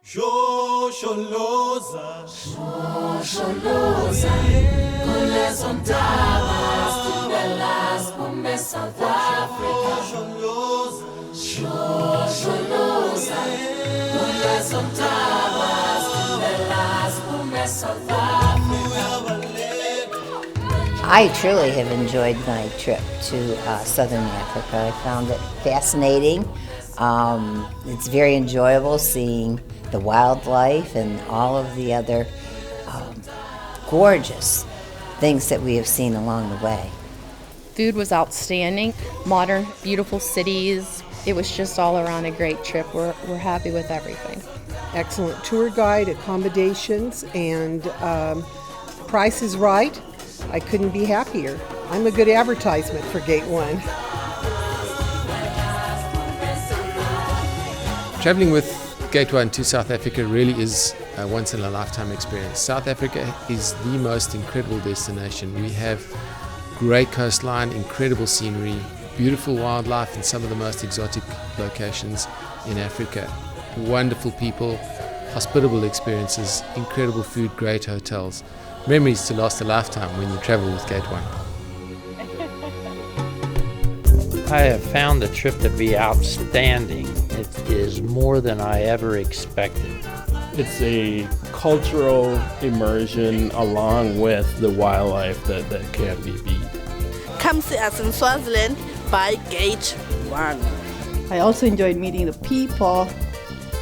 Shosholoza, Shosholoza, kulezo ntaba, Stibelas, kumbe South Africa. Shosholoza, kulezo ntaba, Stibelas, kumbe South Africa. I truly have enjoyed my trip to Southern Africa. I found it fascinating. It's very enjoyable seeing the wildlife and all of the other gorgeous things that we have seen along the way. Food was outstanding, modern, beautiful cities. It was just all around a great trip. We're happy with everything. Excellent tour guide, accommodations, and price is right. I couldn't be happier. I'm a good advertisement for Gate1. Traveling with Gate1 to South Africa really is a once-in-a-lifetime experience. South Africa is the most incredible destination. We have great coastline, incredible scenery, beautiful wildlife in some of the most exotic locations in Africa. Wonderful people, hospitable experiences, incredible food, great hotels. Memories to last a lifetime when you travel with Gate1. I have found the trip to be outstanding. It is more than I ever expected. It's a cultural immersion along with the wildlife that can't be beat. Come see us in Swaziland by Gate1. I also enjoyed meeting the people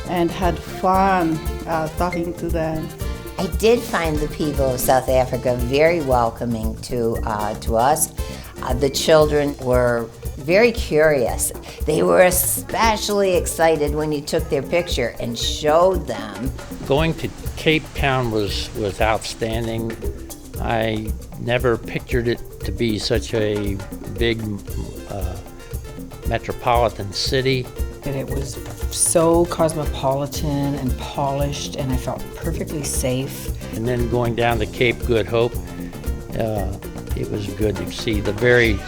and had fun talking to them. I did find the people of South Africa very welcoming to us. The children were very curious. They were especially excited when you took their picture and showed them. Going to Cape Town was outstanding. I never pictured it to be such a big metropolitan city. And it was so cosmopolitan and polished, and I felt perfectly safe. And then going down to Cape Good Hope, it was good to see the very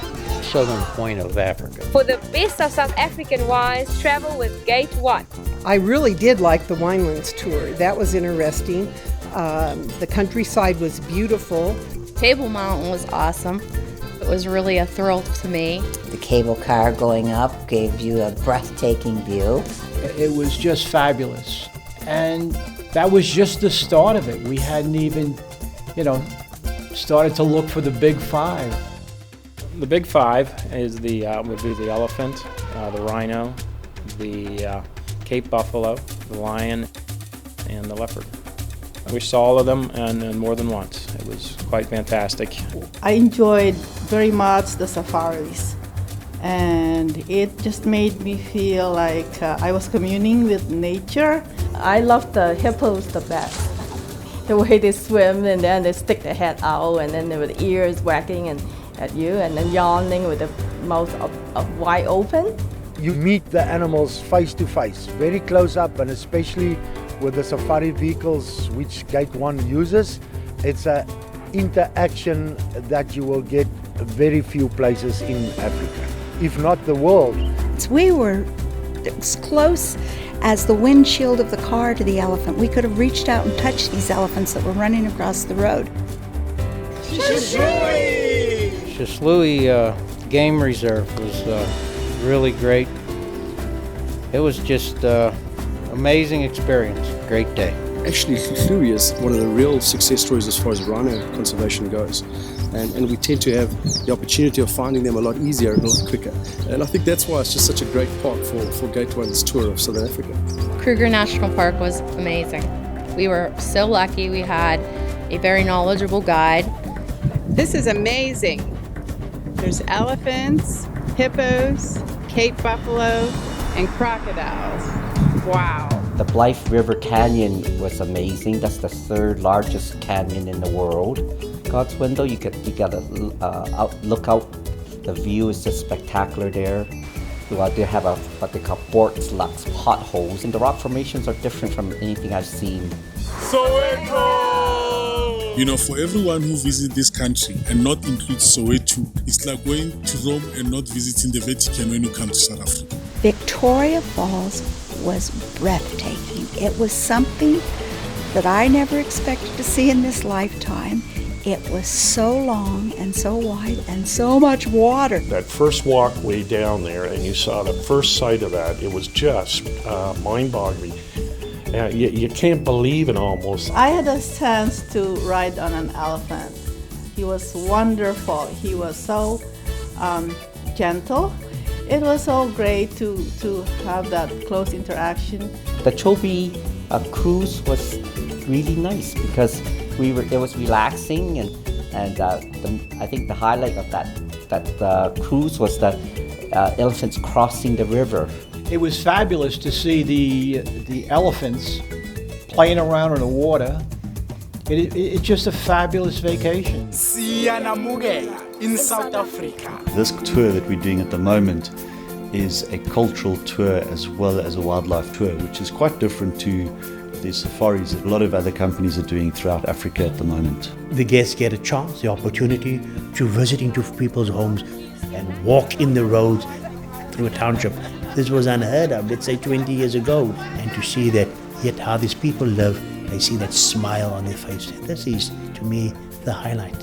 southern point of Africa. For the best of South African wines, travel with Gate1. I really did like the Winelands tour. That was interesting. The countryside was beautiful. Table Mountain was awesome. It was really a thrill to me. The cable car going up gave you a breathtaking view. It was just fabulous. And that was just the start of it. We hadn't even, started to look for the big five. The big five is would be the elephant, the rhino, the Cape buffalo, the lion, and the leopard. We saw all of them and more than once. It was quite fantastic. I enjoyed very much the safaris, and it just made me feel like I was communing with nature. I love the hippos the best. The way they swim and then they stick their head out and then with the ears wagging at you and then yawning with the mouth wide open. You meet the animals face to face, very close up, and especially with the safari vehicles which Gate1 uses. It's an interaction that you will get very few places in Africa, if not the world. We were as close as the windshield of the car to the elephant. We could have reached out and touched these elephants that were running across the road. Shislui Game Reserve was really great. It was just amazing experience, great day. Actually, Shislui is one of the real success stories as far as rhino conservation goes. And we tend to have the opportunity of finding them a lot easier and a lot quicker. And I think that's why it's just such a great park for Gate1's tour of Southern Africa. Kruger National Park was amazing. We were so lucky. We had a very knowledgeable guide. This is amazing. There's elephants, hippos, Cape buffalo, and crocodiles. Wow. The Blythe River Canyon was amazing. That's the third largest canyon in the world. God's window, you gotta look out. The view is just spectacular there. They have what they call quartz locks, potholes, and the rock formations are different from anything I've seen. Soweto! You know, for everyone who visits this country and not include Soweto, it's like going to Rome and not visiting the Vatican when you come to South Africa. Victoria Falls was breathtaking. It was something that I never expected to see in this lifetime. It was so long and so wide and so much water. That first walkway down there, and you saw the first sight of that, it was just mind-boggling. You can't believe it almost. I had a chance to ride on an elephant. He was wonderful. He was so gentle. It was so great to have that close interaction. The Chobe cruise was really nice because it was relaxing, and I think the highlight of that cruise was the elephants crossing the river. It was fabulous to see the elephants playing around in the water. It's just a fabulous vacation. In South Africa. This tour that we're doing at the moment is a cultural tour as well as a wildlife tour, which is quite different to the safaris that a lot of other companies are doing throughout Africa at the moment. The guests get a chance, the opportunity to visit into people's homes and walk in the roads through a township. This was unheard of, let's say 20 years ago. And to see that yet how these people live, I see that smile on their face. This is, to me, the highlight.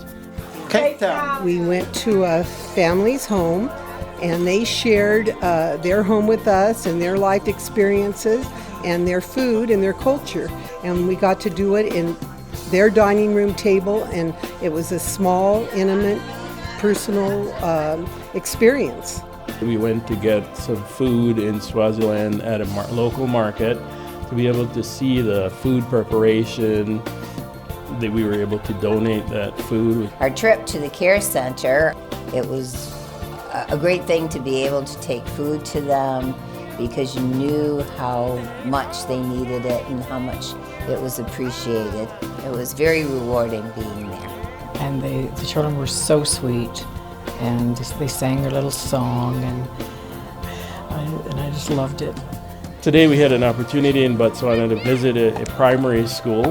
Cape Town. We went to a family's home, and they shared their home with us and their life experiences and their food and their culture. And we got to do it in their dining room table, and it was a small, intimate, personal experience. We went to get some food in Swaziland at a local market to be able to see the food preparation, that we were able to donate that food. Our trip to the care center, it was a great thing to be able to take food to them because you knew how much they needed it and how much it was appreciated. It was very rewarding being there. And the children were so sweet, and they sang their little song, and I just loved it. Today we had an opportunity in Botswana to visit a primary school,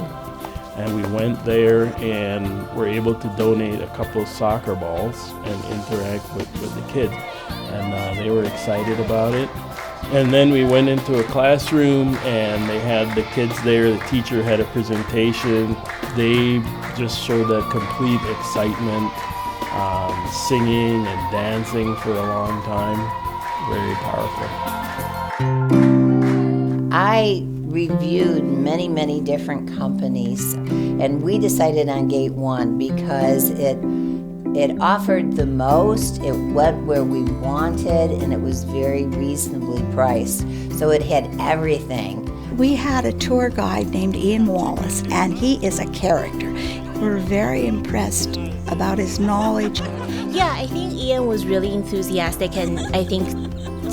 and we went there and were able to donate a couple of soccer balls and interact with the kids, and they were excited about it. And then we went into a classroom and they had the kids there, the teacher had a presentation. They just showed that complete excitement, singing and dancing for a long time. Very powerful. I reviewed many different companies, and we decided on Gate1 because it offered the most, it went where we wanted, and it was very reasonably priced. So it had everything. We had a tour guide named Ian Wallace, and he is a character. We're very impressed about his knowledge. Yeah, I think Ian was really enthusiastic, and I think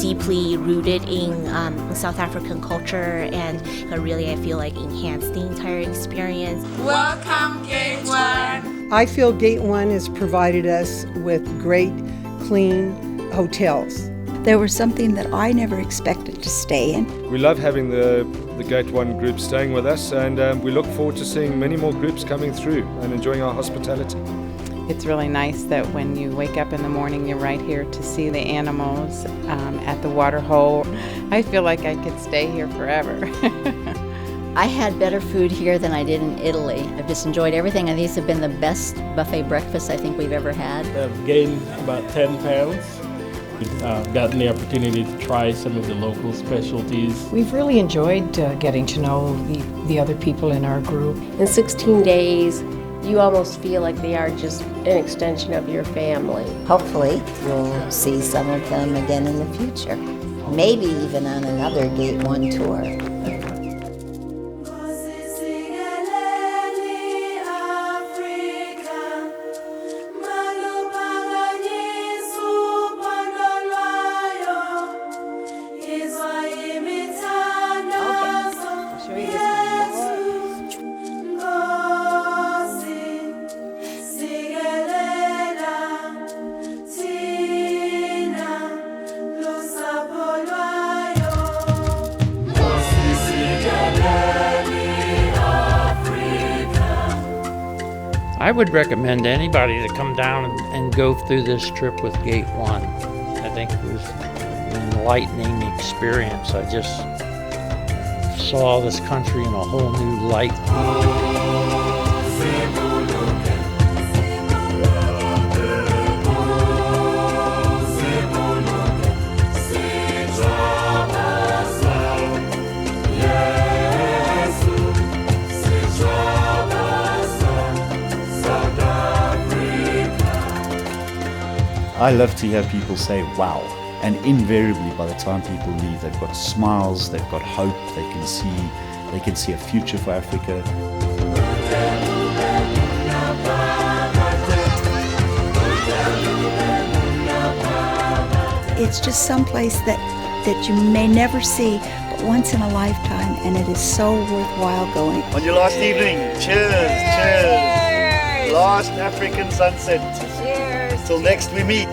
deeply rooted in South African culture, and really I feel like enhanced the entire experience. Welcome, Gate1. I feel Gate1 has provided us with great, clean hotels. There was something that I never expected to stay in. We love having the Gate1 group staying with us, and we look forward to seeing many more groups coming through and enjoying our hospitality. It's really nice that when you wake up in the morning, you're right here to see the animals at the water hole. I feel like I could stay here forever. I had better food here than I did in Italy. I've just enjoyed everything, and these have been the best buffet breakfasts I think we've ever had. I've gained about 10 pounds. We've gotten the opportunity to try some of the local specialties. We've really enjoyed getting to know the other people in our group. In 16 days, you almost feel like they are just an extension of your family. Hopefully, we'll see some of them again in the future. Maybe even on another Gate1 tour. I would recommend anybody to come down and go through this trip with Gate1. I think it was an enlightening experience. I just saw this country in a whole new light. I love to hear people say, wow. And invariably, by the time people leave, they've got smiles, they've got hope, they can see a future for Africa. It's just someplace that you may never see, but once in a lifetime, and it is so worthwhile going. On your last evening, cheers, cheers. Last African sunset. Cheers. Till next we meet.